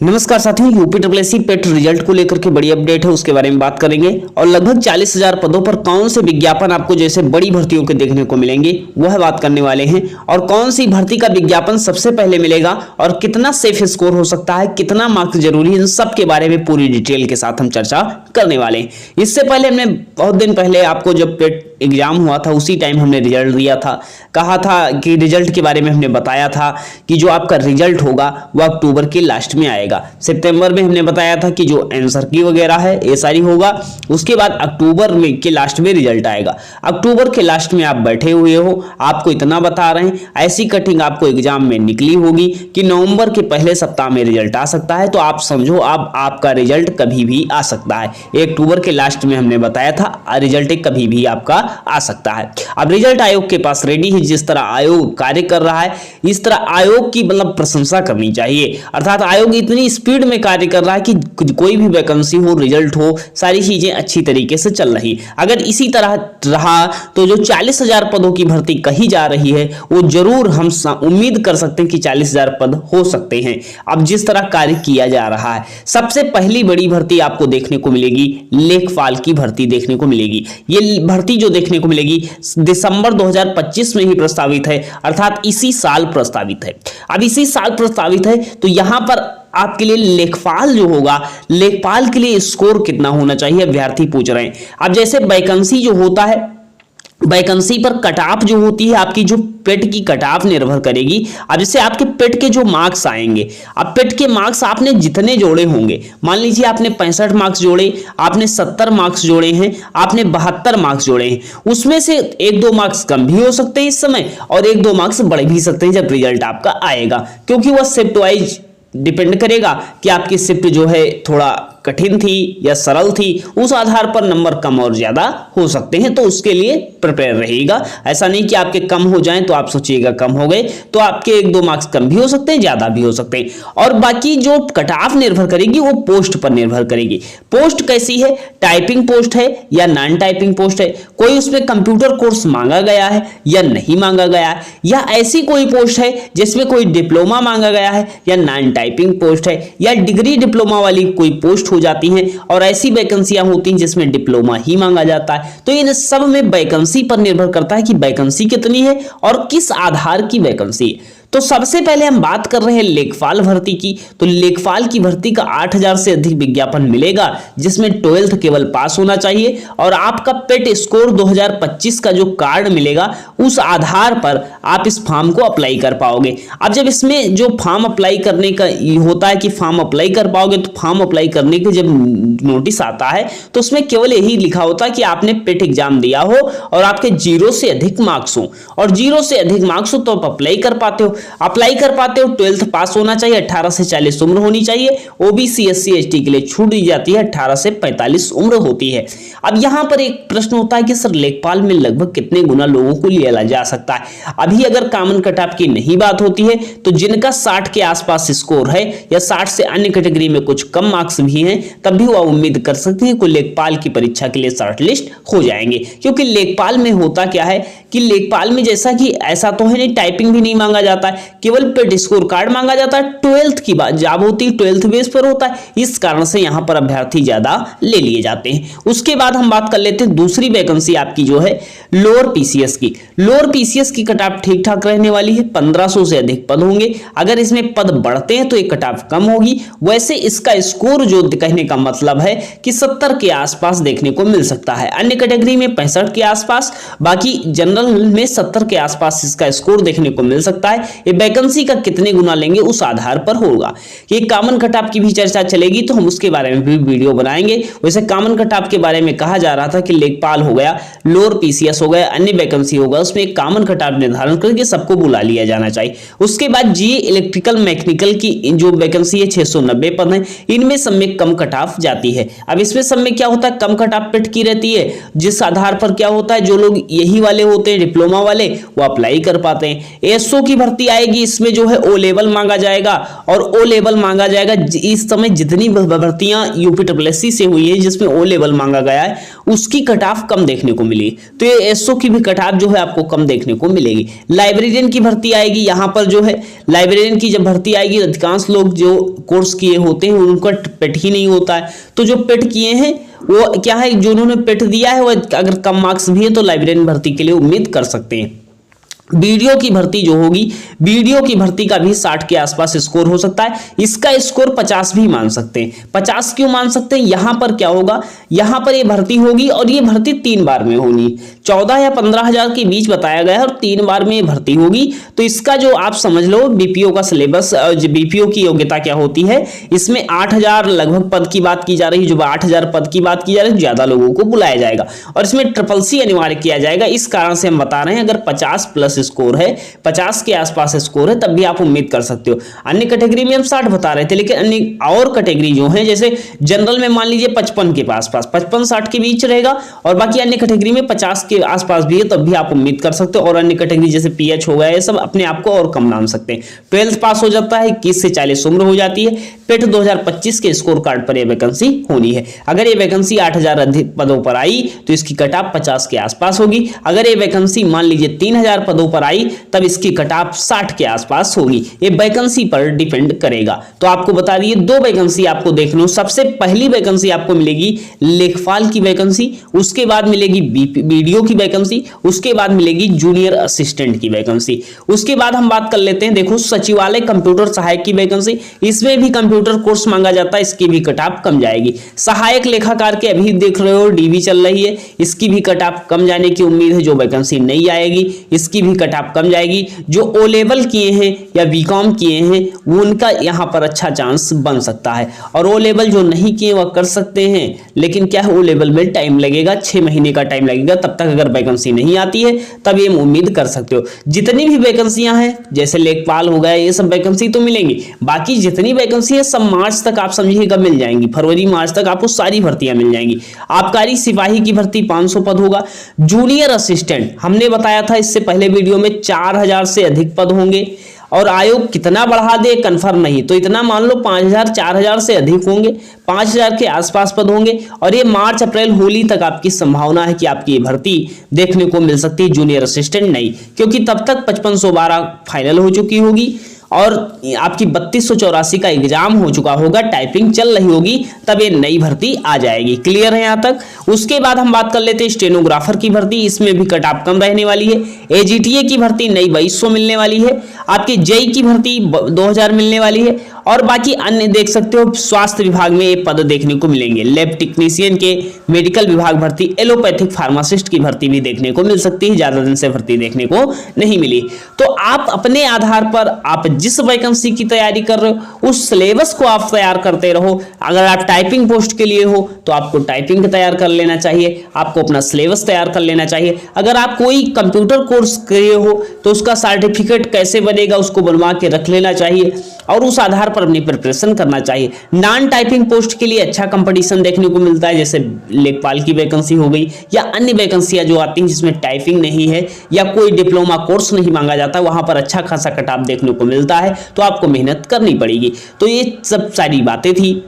नमस्कार साथियों, यूपीएससी पेट रिजल्ट को लेकर के बड़ी अपडेट है, उसके बारे में बात करेंगे। और लगभग 40,000 पदों पर कौन से विज्ञापन आपको जैसे बड़ी भर्तियों के देखने को मिलेंगे वह बात करने वाले हैं। और कौन सी भर्ती का विज्ञापन सबसे पहले मिलेगा और कितना सेफ स्कोर हो सकता है, कितना मार्क्स जरूरी है, इन सब के बारे में पूरी डिटेल के साथ हम चर्चा करने वाले हैं। इससे पहले हमने बहुत दिन पहले आपको जब पेट एग्जाम हुआ था उसी टाइम हमने रिजल्ट दिया था, कहा था कि रिजल्ट के बारे में हमने बताया था कि जो आपका रिजल्ट होगा वह अक्टूबर के लास्ट में आएगा। सितंबर में हमने बताया था कि जो आंसर की वगैरह है ये सारी होगा, उसके बाद अक्टूबर में के लास्ट में रिजल्ट आएगा। अक्टूबर के लास्ट में आप बैठे हुए हो, आपको इतना बता रहे हैं ऐसी कटिंग आपको एग्जाम में निकली होगी कि नवंबर के पहले सप्ताह में रिजल्ट आ सकता है। तो आप समझो अब आपका रिजल्ट कभी भी आ सकता है। 1 अक्टूबर के लास्ट में हमने बताया था रिजल्ट कभी भी आपका आ सकता है। अब रिजल्ट आयोग के पास रेडी है। जिस तरह आयोग कार्य कर रहा है इस तरह आयोग की प्रशंसा करनी चाहिए। अर्थात आयोग इतनी स्पीड में कार्य कर रहा है कि कोई भी वैकेंसी हो, रिजल्ट हो, सारी चीजें अच्छी तरीके से चल रही। अगर इसी तरह रहा तो जो 40,000 पदों की भर्ती कही जा रही है वो जरूर हम उम्मीद कर सकते हैं कि 40,000 पद हो सकते हैं। अब जिस तरह कार्य किया जा रहा है, सबसे पहली बड़ी भर्ती आपको देखने को मिलेगी लेखपाल की भर्ती देखने को मिलेगी। ये भर्ती जो देखने को मिलेगी दिसंबर 2025 में ही प्रस्तावित है, अर्थात इसी साल प्रस्तावित है। अब इसी साल प्रस्तावित है तो यहां पर आपके लिए लेखपाल जो होगा, लेखपाल के लिए स्कोर कितना होना चाहिए अभ्यर्थी पूछ रहे हैं। अब जैसे वैकेंसी जो होता है, वैकेंसी पर कट ऑफ जो होती है आपकी जो पेट की कट ऑफ निर्भर करेगी। अब जैसे आपके पेट के जो मार्क्स आएंगे, अब पेट के मार्क्स आपने जितने जोड़े होंगे, मान लीजिए आपने 65 मार्क्स जोड़े, आपने 70 मार्क्स जोड़े हैं, आपने 72 मार्क्स जोड़े हैं, उसमें से 1-2 मार्क्स कम भी हो सकते हैं इस समय और 1-2 मार्क्स बढ़ भी सकते हैं जब रिजल्ट आपका आएगा, क्योंकि वह शिफ्ट वाइज डिपेंड करेगा कि आपकी शिफ्ट जो है थोड़ा कठिन थी या सरल थी, उस आधार पर नंबर कम और ज्यादा हो सकते हैं। तो उसके लिए प्रिपेयर रहिएगा। ऐसा नहीं कि आपके कम हो जाएं तो आप सोचिएगा कम हो गए, तो आपके 1-2 मार्क्स कम भी हो सकते हैं, ज्यादा भी हो सकते हैं। और बाकी जो कट ऑफ निर्भर करेगी वो पोस्ट पर निर्भर करेगी। पोस्ट कैसी है, टाइपिंग पोस्ट है या नॉन टाइपिंग पोस्ट है, कोई उसमें कंप्यूटर कोर्स मांगा गया है या नहीं मांगा गया है, या ऐसी कोई पोस्ट है जिसमें कोई डिप्लोमा मांगा गया है या नॉन टाइपिंग पोस्ट है, या डिग्री डिप्लोमा वाली कोई पोस्ट हो जाती हैं और ऐसी वैकेंसियां होती हैं जिसमें डिप्लोमा ही मांगा जाता है। तो इन सब में वैकेंसी पर निर्भर करता है कि वैकेंसी कितनी है और किस आधार की वैकेंसी है। तो सबसे पहले हम बात कर रहे हैं लेखपाल भर्ती की। तो लेखपाल की भर्ती का 8,000 से अधिक विज्ञापन मिलेगा, जिसमें 12th केवल पास होना चाहिए और आपका पेट स्कोर 2025 का जो कार्ड मिलेगा उस आधार पर आप इस फॉर्म को अप्लाई कर पाओगे। अब जब इसमें जो फॉर्म अप्लाई करने का होता है कि फॉर्म अप्लाई कर पाओगे, तो फॉर्म अप्लाई करने के जब नोटिस आता है तो उसमें केवल यही लिखा होता है कि आपने पेट एग्जाम दिया हो और आपके 0 से अधिक मार्क्स हो, और 0 से अधिक मार्क्स हो तो आप अप्लाई कर पाते हो। 12th पास होना चाहिए, 18 से 40 उम्र होनी चाहिए। ओबीसी SC ST के लिए छूट दी जाती है, 18 से 45 उम्र होती है। अब यहां पर एक प्रश्न होता है कि सर लेखपाल में लगभग कितने गुना लोगों को लिया जा सकता है। अभी अगर कॉमन कट ऑफ की नहीं बात होती है तो जिनका 60 के आसपास स्कोर है या 60 से अन्य कैटेगरी में कुछ कम मार्क्स भी हैं, तब भी वह उम्मीद कर सकते हैं कि लेखपाल की परीक्षा के लिए शॉर्ट लिस्ट हो जाएंगे। क्योंकि लेखपाल में होता क्या है कि लेखपाल में जैसा कि ऐसा तो है नहीं, टाइपिंग भी नहीं मांगा जाता है, केवल पेट स्कोर कार्ड मांगा जाता है। 12th की बात जॉब होती है 12th बेस पर होता है, इस कारण से यहां पर अभ्यर्थी ज्यादा ले लिए जाते हैं। उसके बाद हम बात कर लेते हैं दूसरी वैकेंसी आपकी जो है लोअर पीसीएस की। लोअर पीसीएस की कट ऑफ ठीक ठाक रहने वाली है, 1500 से अधिक पद होंगे। अगर इसमें पद बढ़ते हैं तो एक कट ऑफ कम होगी। वैसे इसका स्कोर जो कहने का मतलब है कि 70 के आसपास देखने को मिल सकता है, अन्य कैटेगरी में 65 के आसपास, बाकी जनरल में 70 के आसपास इसका स्कोर देखने को मिल सकता है। ये वैकेंसी का कितने गुना लेंगे उस आधार पर होगा। ये कॉमन कट ऑफ की भी चर्चा चलेगी तो हम उसके बारे में भी वीडियो बनाएंगे। वैसे कॉमन कट ऑफ के बारे में कहा जा रहा था कि लेखपाल हो गया, लोअर पीसीएस हो गया, अन्य वैकेंसी होगा, उसमें एक कॉमन कट ऑफ निर्धारण करके सबको बुला लिया जाना चाहिए। उसके बाद जीए इलेक्ट्रिकल मैकेनिकल की जो वैकेंसी है 690 पद है, इनमें सब में कम कट ऑफ जाती है। अब इसमें सब में क्या होता है, कम कट ऑफ पेट की रहती है, जिस आधार पर क्या होता है जो लोग यही वाले होते हैं डिप्लोमा वाले वो अप्लाई कर पाते हैं। एसओ की भर्ती भर्ती आएगी इसमें जो है ओ लेवल मांगा जाएगा और ओ लेवल मांगा जाएगा। इस समय जितनी भर्तियां यूपीएससी से हुई है जिसमें ओ लेवल मांगा गया है उसकी कट ऑफ कम देखने को मिली, तो ये एसओ की भी कट ऑफ जो है आपको कम देखने को मिलेगी। लाइब्रेरियन की भर्ती आएगी, यहाँ पर जो है लाइब्रेरियन की जब भर्ती आएगी अधिकांश लोग जो कोर्स किए होते हैं उनका पेट ही नहीं होता है, तो जो पेट किए हैं वो क्या है, जो उन्होंने पेट दिया है वो अगर कम मार्क्स भी है तो लाइब्रेरियन भर्ती के लिए उम्मीद कर सकते हैं। वीडियो की भर्ती जो होगी, वीडियो की भर्ती का भी 60 के आसपास स्कोर हो सकता है, इसका स्कोर 50 भी मान सकते हैं। 50 क्यों मान सकते हैं, यहां पर क्या होगा, यहां पर ये भर्ती होगी और ये भर्ती 3 बार में होगी, 14 या 15,000 के बीच बताया गया है और 3 बार में ये भर्ती होगी। तो इसका जो आप समझ लो बीपीओ का सिलेबस, बीपीओ की योग्यता क्या होती है, इसमें 8,000 लगभग पद की बात की जा रही है, जो 8,000 पद की बात की जा रही है, ज्यादा लोगों को बुलाया जाएगा और इसमें SSC अनिवार्य किया जाएगा। इस कारण से हम बता रहे हैं अगर 50 प्लस स्कोर है, 50 के आसपास स्कोर है, तब भी आप उम्मीद कर सकते हो। अन्य कैटेगरी में हम 60 बता रहे थे, लेकिन अन्य और कैटेगरी जो है जैसे जनरल में मान लीजिए 55 के आसपास, 55-60 के बीच रहेगा और बाकी अन्य कैटेगरी में 50 के आसपास भी है, तब भी आप उम्मीद कर सकते हो। और अन्य कैटेगरी जैसे पीएच हो गया, ये सब अपने आप को और कम मान सकते हैं। 12th पास हो जाता है, 21 से 40 उम्र हो जाती है, पेट 2025 के स्कोर कार्ड पर यह वैकेंसी होनी है। अगर ये वैकेंसी 8,000 अधिक पदों पर आई तो इसकी कट ऑफ 50 के आसपास होगी। अगर ये वैकेंसी मान लीजिए 3,000 पदों पर आई तब इसकी कट ऑफ 60 के आसपास होगी। ये वैकेंसी पर डिपेंड करेगा। तो आपको बता दिए 2 वैकेंसी आपको देखना हो। सबसे पहली वैकेंसी आपको मिलेगी लेखपाल की वैकेंसी, उसके बाद मिलेगी वीडियो की वैकेंसी, उसके बाद मिलेगी जूनियर असिस्टेंट की वैकेंसी। उसके बाद हम बात कर लेते हैं, देखो सचिवालय कंप्यूटर सहायक की वैकेंसी, इसमें भी कंप्यूटर कोर्स मांगा जाता है, इसकी भी कट ऑफ कम जाएगी। सहायक लेखाकार के अभी देख रहे हो डीवी चल रही है, इसकी भी कट ऑफ कम जाने की उम्मीद है, जो वैकेंसी नहीं आएगी इसकी भी कट ऑफ कम जाएगी। जो ओ लेवल किए हैं या बीकॉम किए हैं वो उनका यहां पर अच्छा चांस बन सकता है, और ओ लेवल जो नहीं किए वह कर सकते हैं, लेकिन क्या है ओ लेवल में टाइम लगेगा, 6 महीने का टाइम लगेगा, तब तक अगर वैकेंसी नहीं आती है तब ये उम्मीद कर सकते हो। जितनी भी वैकेंसियां हैं जैसे लेखपाल हो गया, ये सब वैकेंसी तो मिलेंगी, बाकी जितनी वैकेंसी है सब मार्च तक आप समझिएगा मिल जाएंगी, फरवरी मार्च तक आपको सारी भर्तियां मिल जाएंगी। आबकारी सिपाही की भर्ती 500 पद होगा। जूनियर असिस्टेंट हमने बताया था इससे पहले वीडियो में 4,000 से अधिक पद होंगे, और आयोग कितना बढ़ा दे कंफर्म नहीं, तो इतना मान लो 5,000 4,000 से अधिक होंगे, 5,000 के आसपास पद होंगे, और ये मार्च अप्रैल होली तक आपकी संभावना है कि आपकी ये भर्ती देखने को मिल सकती है। जूनियर असिस्टेंट नहीं, क्योंकि तब तक 5512 फाइनल हो चुकी होगी और आपकी 3284 का एग्जाम हो चुका होगा, टाइपिंग चल रही होगी, तब ये नई भर्ती आ जाएगी। क्लियर है यहाँ तक। उसके बाद हम बात कर लेते हैं स्टेनोग्राफर की भर्ती, इसमें भी कट ऑफ कम रहने वाली है। एजीटीए की भर्ती नई 2200 मिलने वाली है। आपकी जेई की भर्ती 2000 मिलने वाली है, और बाकी अन्य देख सकते हो स्वास्थ्य विभाग में ये पद देखने को मिलेंगे। लैब टेक्नीशियन के, मेडिकल विभाग भर्ती, एलोपैथिक फार्मासिस्ट की भर्ती भी देखने को मिल सकती है, ज्यादा दिन से भर्ती देखने को नहीं मिली। तो आप अपने आधार पर आप जिस वैकेंसी की तैयारी कर रहे हो उस सिलेबस को आप तैयार करते रहो। अगर आप टाइपिंग पोस्ट के लिए हो तो आपको टाइपिंग तैयार कर लेना चाहिए, आपको अपना सिलेबस तैयार कर लेना चाहिए। अगर आप कोई कंप्यूटर कोर्स किए हो तो उसका सर्टिफिकेट कैसे बनेगा उसको बनवा के रख लेना चाहिए, और उस आधार पर अपनी प्रिपरेशन करना चाहिए। नॉन टाइपिंग पोस्ट के लिए अच्छा कंपटीशन देखने को मिलता है, जैसे लेखपाल की वैकेंसी हो गई या अन्य वैकेंसियां जो आती हैं जिसमें टाइपिंग नहीं है या कोई डिप्लोमा कोर्स नहीं मांगा जाता, वहां पर अच्छा खासा कट ऑफ देखने को मिलता है, तो आपको मेहनत करनी पड़ेगी। तो ये सब सारी बातें थी।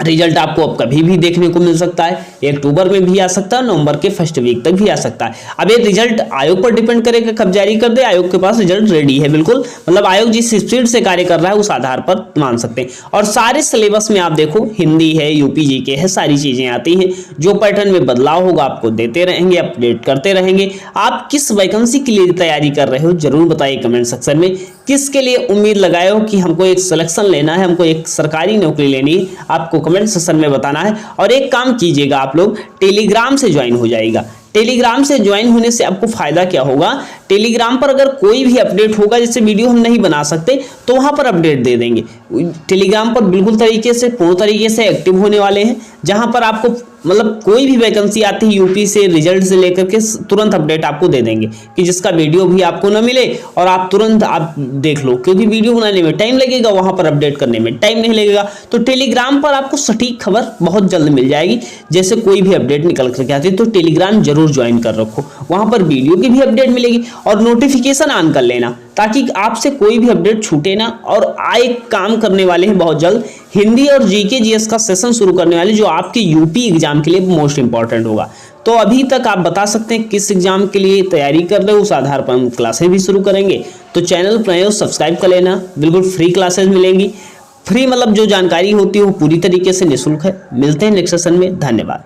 रिजल्ट आपको अब कभी भी देखने को मिल सकता है, 1 अक्टूबर में भी आ सकता है, नवंबर के फर्स्ट वीक तक भी आ सकता है। अब ये रिजल्ट आयोग पर डिपेंड करेगा कब जारी कर दे, आयोग के पास रिजल्ट रेडी है बिल्कुल, मतलब आयोग जिस स्पीड से कार्य कर रहा है उस आधार पर मान सकते हैं। और सारे सिलेबस में आप देखो हिंदी है, यूपी जीके है, सारी चीजें आती हैं। जो पैटर्न में बदलाव होगा आपको देते रहेंगे, अपडेट करते रहेंगे। आप किस वैकेंसी के लिए तैयारी कर रहे हो जरूर बताइए कमेंट सेक्शन में। किसके लिए उम्मीद लगाए हो कि हमको एक सिलेक्शन लेना है, हमको एक सरकारी नौकरी लेनी है, आपको कमेंट सेक्शन में बताना है। और एक काम कीजिएगा, आप लोग टेलीग्राम से ज्वाइन हो जाएगा। टेलीग्राम से ज्वाइन होने से आपको फायदा क्या होगा, टेलीग्राम पर अगर कोई भी अपडेट होगा, जैसे वीडियो हम नहीं बना सकते तो वहां पर अपडेट दे देंगे। टेलीग्राम पर बिल्कुल तरीके से पूर्ण तरीके से एक्टिव होने वाले हैं, जहां पर आपको मतलब कोई भी वैकेंसी आती है यूपी से रिजल्ट से लेकर के तुरंत अपडेट आपको दे देंगे, कि जिसका वीडियो भी आपको ना मिले और आप तुरंत आप देख लो, क्योंकि वीडियो बनाने में टाइम लगेगा, वहां पर अपडेट करने में टाइम नहीं लगेगा। तो टेलीग्राम पर आपको सटीक खबर बहुत जल्द मिल जाएगी, जैसे कोई भी अपडेट निकल करके आती है। तो टेलीग्राम जरूर ज्वाइन कर रखो, वहां पर वीडियो की भी अपडेट मिलेगी और नोटिफिकेशन ऑन कर लेना ताकि आपसे कोई भी अपडेट छूटे ना। और आए काम करने वाले हैं बहुत जल्द हिंदी और जीके जीएस का सेशन शुरू करने वाले, जो आपके यूपी एग्जाम के लिए मोस्ट इंपॉर्टेंट होगा। तो अभी तक आप बता सकते हैं किस एग्जाम के लिए तैयारी कर रहे हो, उस आधार पर हम क्लासेस भी शुरू करेंगे। तो चैनल पर नए हो सब्सक्राइब कर लेना, बिल्कुल फ्री क्लासेस मिलेंगी। फ्री मतलब जो जानकारी होती है वो पूरी तरीके से निःशुल्क है। मिलते हैं नेक्स्ट सेशन में, धन्यवाद।